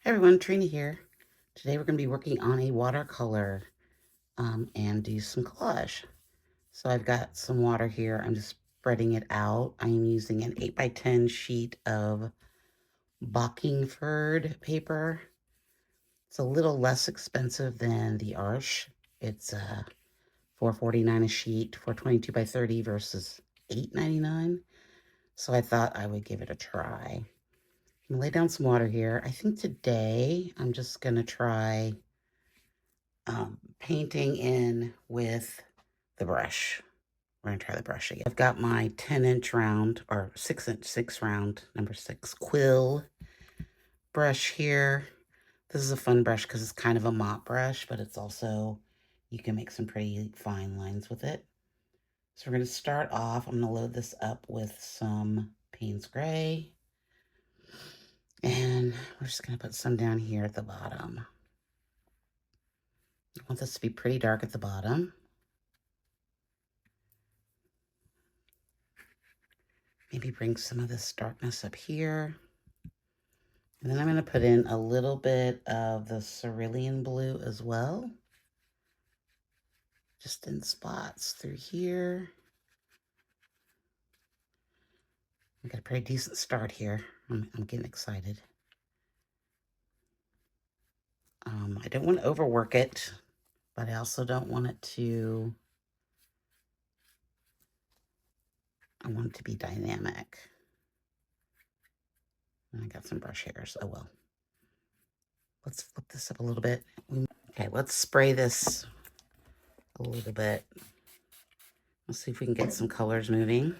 Hey everyone, Trina here. Today we're going to be working on a watercolor and do some collage. So I've got some water here. I'm just spreading it out. I'm using an 8x10 sheet of Bockingford paper. It's a little less expensive than the Arch. It's $4.49 a sheet for 22x30 versus $8.99. So I thought I would give it a try. I'm gonna lay down some water here. I think today I'm just gonna try painting in with the brush. We're gonna try the brush again. I've got my 10-inch round or 6-inch 6 round number 6 quill brush here. This is a fun brush because it's kind of a mop brush, but it's also, you can make some pretty fine lines with it. So we're gonna start off, I'm gonna load this up with some Payne's Gray. And we're just gonna put some down here at the bottom. I want this to be pretty dark at the bottom. Maybe bring some of this darkness up here. And then I'm going to put in a little bit of the cerulean blue as well. Just in spots through here. We got a pretty decent start here. I'm getting excited. I don't want to overwork it, but I also don't want it to, I want it to be dynamic. And I got some brush hairs. Oh well. Let's flip this up a little bit. Okay, let's spray this a little bit. Let's see if we can get some colors moving.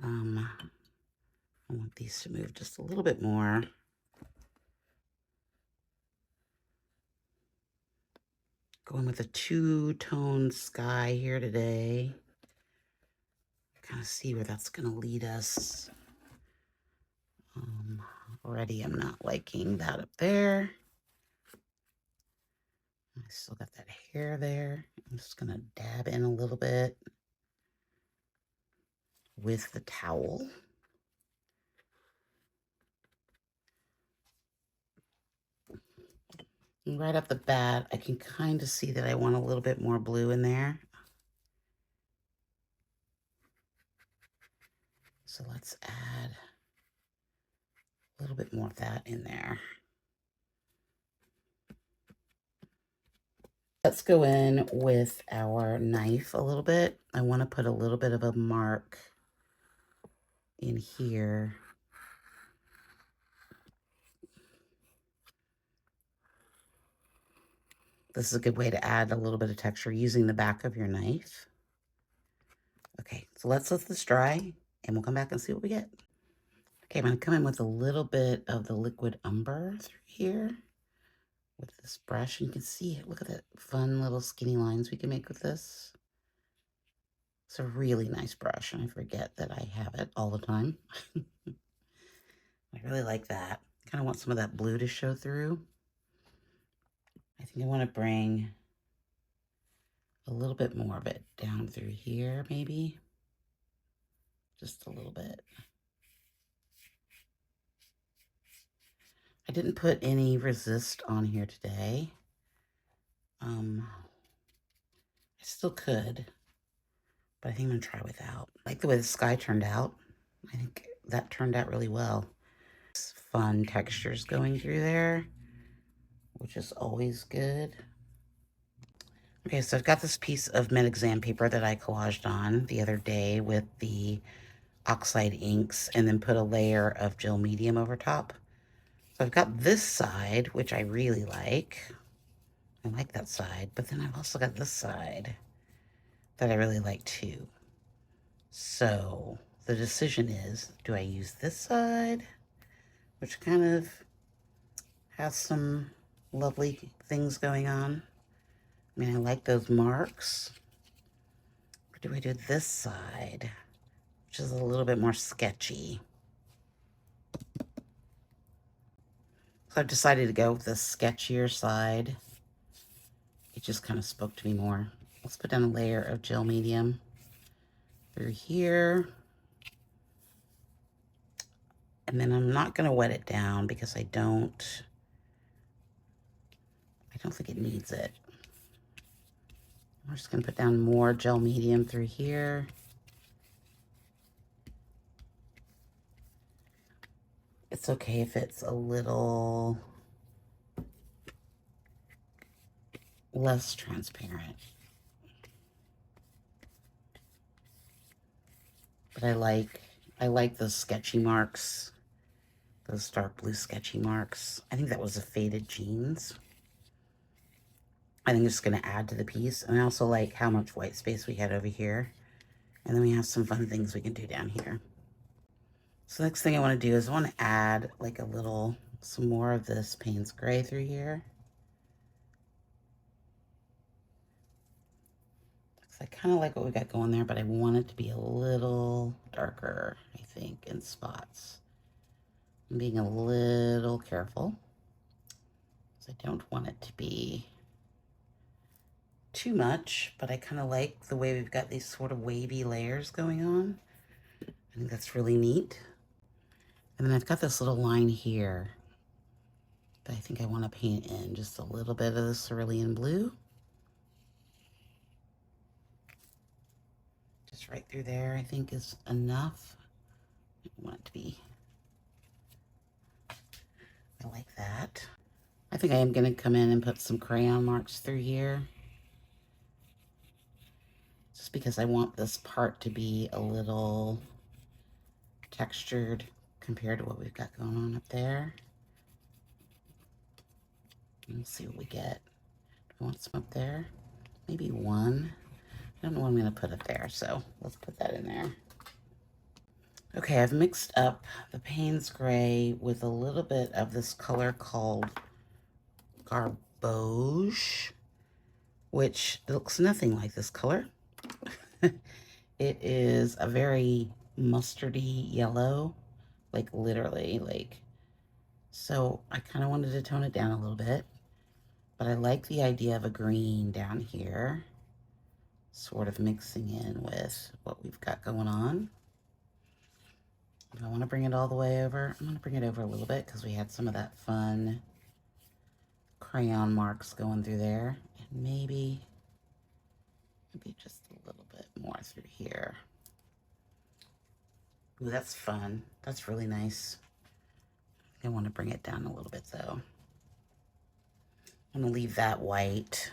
I want these to move just a little bit more. Going with a two-tone sky here today. Kind of see where that's going to lead us. Already I'm not liking that up there. I still got that hair there. I'm just going to dab in a little bit with the towel. And right off the bat, I can kind of see that I want a little bit more blue in there. So let's add a little bit more of that in there. Let's go in with our knife a little bit. I want to put a little bit of a mark in here. This is a good way to add a little bit of texture using the back of your knife. Okay, so let's let this dry and we'll come back and see what we get. Okay, I'm going to come in with a little bit of the liquid umber through here with this brush. And you can see it. Look at that fun little skinny lines we can make with this. It's a really nice brush, and I forget that I have it all the time. I really like that. Kind of want some of that blue to show through. I think I want to bring a little bit more of it down through here, maybe. Just a little bit. I didn't put any resist on here today. I still could, but I think I'm gonna try without. I like the way the sky turned out. I think that turned out really well. It's fun textures going through there, which is always good. Okay, so I've got this piece of med exam paper that I collaged on the other day with the oxide inks and then put a layer of gel medium over top. So I've got this side, which I really like. I like that side, but then I've also got this side that I really like too. So the decision is, do I use this side, which kind of has some lovely things going on? I mean, I like those marks. Or do I do this side, which is a little bit more sketchy? So I've decided to go with the sketchier side. It just kind of spoke to me more. Let's put down a layer of gel medium through here. And then I'm not gonna wet it down because I don't think it needs it. I'm just gonna put down more gel medium through here. It's okay if it's a little less transparent. But I like those sketchy marks, those dark blue sketchy marks. I think that was a faded jeans. I think it's just gonna add to the piece. And I also like how much white space we had over here. And then we have some fun things we can do down here. So next thing I wanna do is I wanna add like some more of this Payne's Gray through here. I kind of like what we got going there, but I want it to be a little darker, I think, in spots. I'm being a little careful, because I don't want it to be too much, but I kind of like the way we've got these sort of wavy layers going on. I think that's really neat. And then I've got this little line here that I think I want to paint in just a little bit of the cerulean blue. Just right through there, I think is enough. I want it to be, I like that. I think I am going to come in and put some crayon marks through here. Just because I want this part to be a little textured compared to what we've got going on up there. Let's see what we get. Do we want some up there? Maybe one. I don't know what I'm going to put up there, so let's put that in there. Okay, I've mixed up the Payne's Gray with a little bit of this color called Garbage, which looks nothing like this color. It is a very mustardy yellow, like literally, like, so I kind of wanted to tone it down a little bit, but I like the idea of a green down here, sort of mixing in with what we've got going on. Do I want to bring it all the way over? I'm going to bring it over a little bit because we had some of that fun crayon marks going through there, and maybe just a little bit more through here. Ooh, that's fun. That's really nice. I want to bring it down a little bit though. I'm gonna leave that white.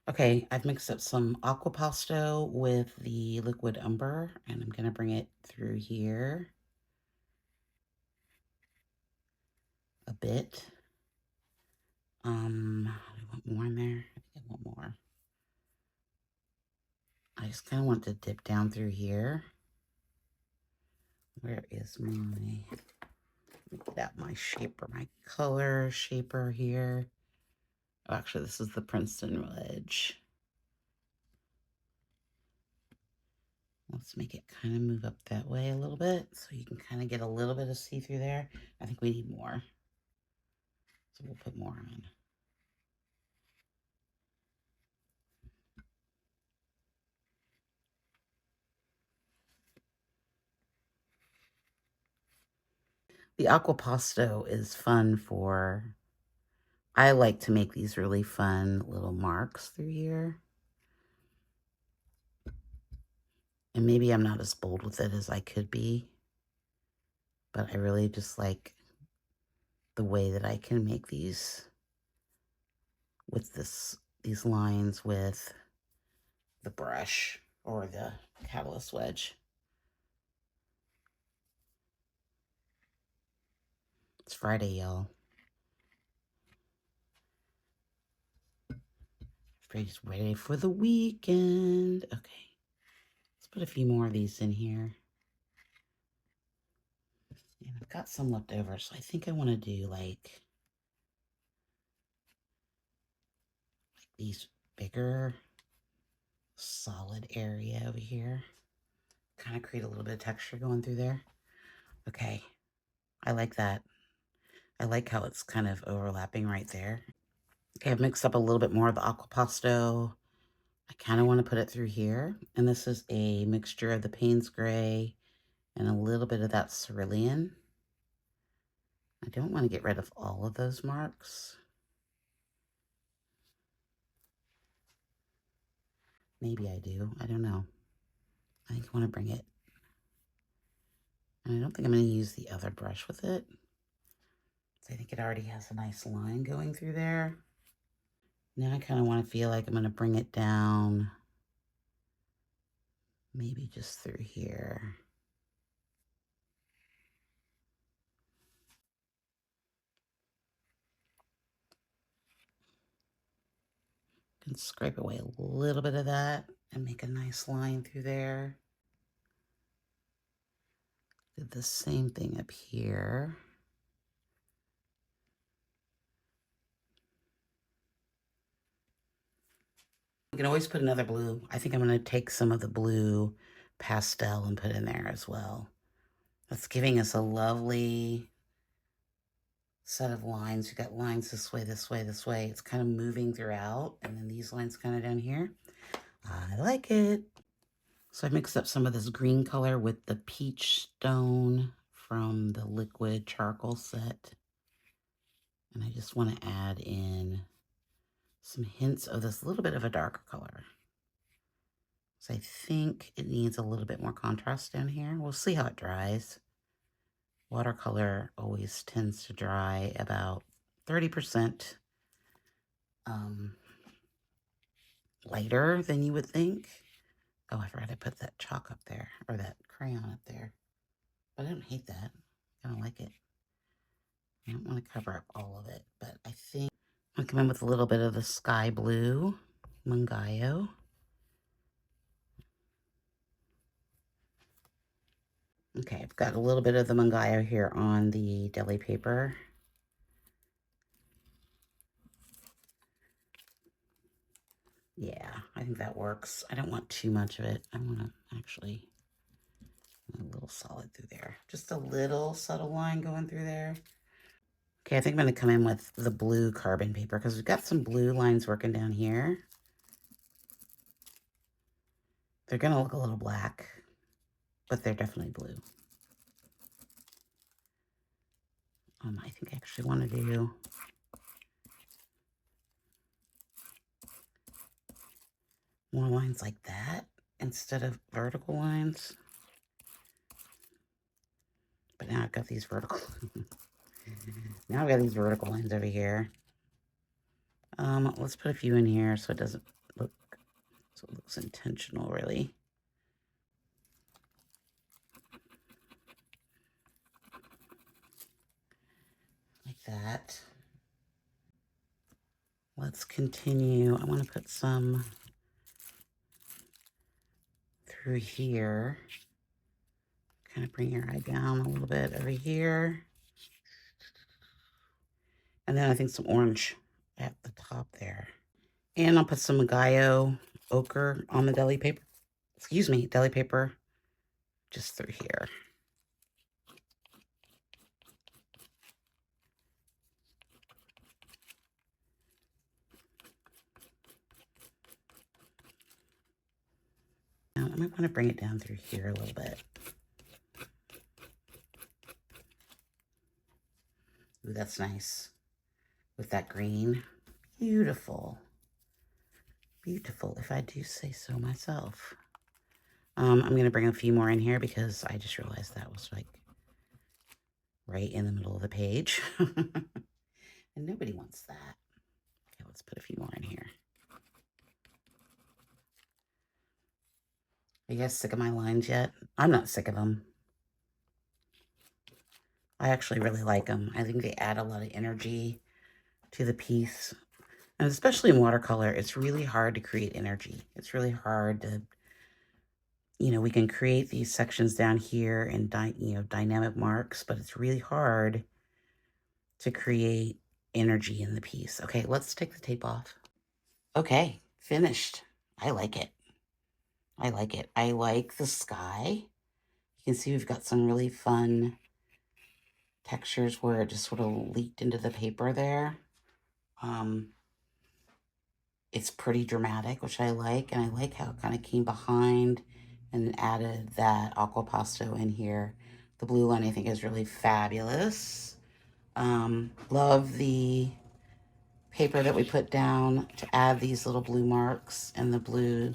Okay, I've mixed up some Aquapasto with the liquid umber, and I'm gonna bring it through here a bit. I want more in there. I think I want more. I just kind of want to dip down through here. Where is my, get out my shaper, my color shaper here. Oh, actually, this is the Princeton wedge. Let's make it kind of move up that way a little bit so you can kind of get a little bit of see-through there. I think we need more. So we'll put more on. The Aquapasto is fun for, I like to make these really fun little marks through here. And maybe I'm not as bold with it as I could be, but I really just like the way that I can make these with these lines with the brush or the catalyst wedge. It's Friday, y'all. Everybody's ready for the weekend. Okay, let's put a few more of these in here. And I've got some left over, so I think I want to do like these bigger, solid area over here. Kind of create a little bit of texture going through there. Okay, I like that. I like how it's kind of overlapping right there. Okay, I've mixed up a little bit more of the Aquapasto. I kind of want to put it through here. And this is a mixture of the Payne's Gray and a little bit of that cerulean. I don't want to get rid of all of those marks. Maybe I do. I don't know. I think I want to bring it. And I don't think I'm going to use the other brush with it. So I think it already has a nice line going through there. Now I kind of want to feel like I'm going to bring it down. Maybe just through here. Can scrape away a little bit of that and make a nice line through there. Did the same thing up here. We can always put another blue. I think I'm going to take some of the blue pastel and put in there as well. That's giving us a lovely set of lines. You got lines this way, this way, this way. It's kind of moving throughout, and then these lines kind of down here. I like it. So I mixed up some of this green color with the peach stone from the liquid charcoal set. And I just want to add in some hints of this little bit of a darker color. So I think it needs a little bit more contrast down here. We'll see how it dries. Watercolor always tends to dry about 30% lighter than you would think. Oh, I forgot to put that chalk up there, or that crayon up there. But I don't hate that. I kind of like it. I don't want to cover up all of it, but I think I'm going to come in with a little bit of the sky blue Mungyo. Okay, I've got a little bit of the Mungyo here on the deli paper. Yeah, I think that works. I don't want too much of it. I want to actually a little solid through there. Just a little subtle line going through there. Okay, I think I'm going to come in with the blue carbon paper because we've got some blue lines working down here. They're going to look a little black, but they're definitely blue. I think I actually want to do more lines like that instead of vertical lines. But now I've got these vertical. Now I've got these vertical lines over here. Let's put a few in here so it doesn't look, so it looks intentional, really. Like that. Let's continue. I want to put some through here. Kind of bring your eye down a little bit over here. And then I think some orange at the top there. And I'll put some Mungyo ochre on the deli paper. Excuse me, deli paper just through here. Now I might want to bring it down through here a little bit. Ooh, that's nice. With that green. Beautiful. Beautiful, if I do say so myself. I'm going to bring a few more in here because I just realized that was like right in the middle of the page. And nobody wants that. Okay, let's put a few more in here. Are you guys sick of my lines yet? I'm not sick of them. I actually really like them. I think they add a lot of energy to the piece. And especially in watercolor, it's really hard to create energy. It's really hard to, you know, we can create these sections down here and, dynamic marks, but it's really hard to create energy in the piece. Okay, let's take the tape off. Okay, finished. I like it. I like it. I like the sky. You can see we've got some really fun textures where it just sort of leaked into the paper there. It's pretty dramatic, which I like, and I like how it kind of came behind and added that Aquapasto in here. The blue line I think is really fabulous. Love the paper that we put down to add these little blue marks, and the blue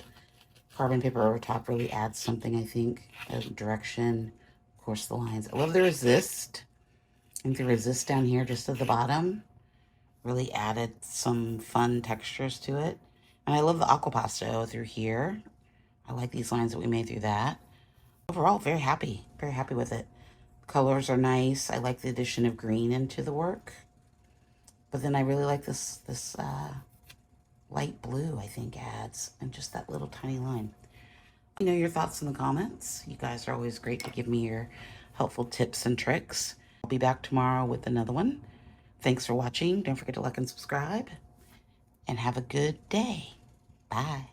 carbon paper over top really adds something, I think, a direction. Of course, the lines. I love the resist. I think the resist down here just at the bottom really added some fun textures to it. And I love the Aquapasto through here. I like these lines that we made through that. Overall, very happy with it. Colors are nice. I like the addition of green into the work. But then I really like this light blue, I think, adds, and just that little tiny line. Let me know your thoughts in the comments. You guys are always great to give me your helpful tips and tricks. I'll be back tomorrow with another one. Thanks for watching. Don't forget to like and subscribe. And have a good day. Bye.